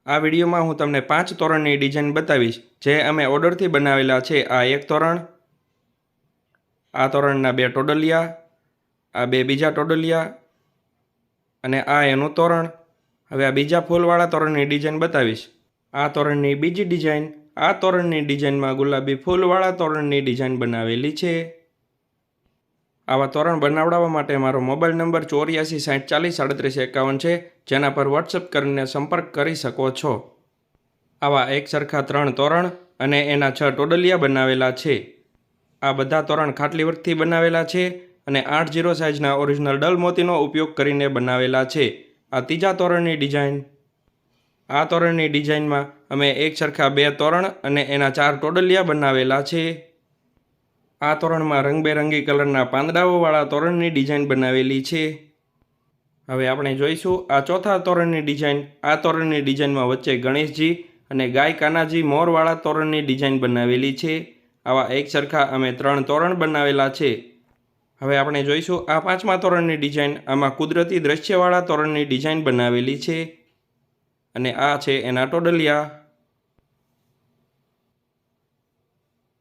આ વિડીયોમાં હું તમને 5 તોરણની ડિઝાઇન બતાવીશ જે અમે ઓર્ડરથી બનાવેલા છે। આ એક તોરણ, આ તોરણના 2 ટોડલિયા, આ 2 બીજા ટોડલિયા અને આ એનું તોરણ। હવે આ બીજા ફૂલવાળા તોરણની ડિઝાઇન બતાવીશ। આ તોરણની બીજી ડિઝાઇન, આ તોરણની ડિઝાઇનમાં ગુલાબી ફૂલવાળા તોરણની ડિઝાઇન બનાવેલી છે। આવા તોરણ બનાવડાવવા માટે મારો મોબાઈલ નંબર 8460403751 છે, જેના પર વોટ્સએપ કરીને સંપર્ક કરી શકો છો। આવા એક સરખા 3 તોરણ અને એના 6 ટોડલિયા બનાવેલા છે। આ બધા તોરણ ખાટલી વર્કથી બનાવેલા છે અને 8-0 સાઇઝના ઓરિજિનલ ડલ મોતીનો ઉપયોગ કરીને બનાવેલા છે। આ ત્રીજા તોરણની ડિઝાઇન। આ તોરણની ડિઝાઇનમાં અમે એક સરખા 2 તોરણ અને એના 4 ટોડલિયા બનાવેલા છે। આ તોરણમાં રંગબેરંગી કલરના પાંદડાઓવાળા તોરણની ડિઝાઇન બનાવેલી છે। હવે આપણે જોઈશું આ ચોથા તોરણની ડિઝાઇન। આ તોરણની ડિઝાઇનમાં વચ્ચે ગણેશજી અને ગાય કાનાજી મોરવાળા તોરણની ડિઝાઇન બનાવેલી છે। આવા એક સરખા અમે 3 તોરણ બનાવેલા છે। હવે આપણે જોઈશું આ પાંચમા તોરણની ડિઝાઇન। આમાં કુદરતી દ્રશ્યવાળા તોરણની ડિઝાઇન બનાવેલી છે અને આ છે એના ટોડલિયા।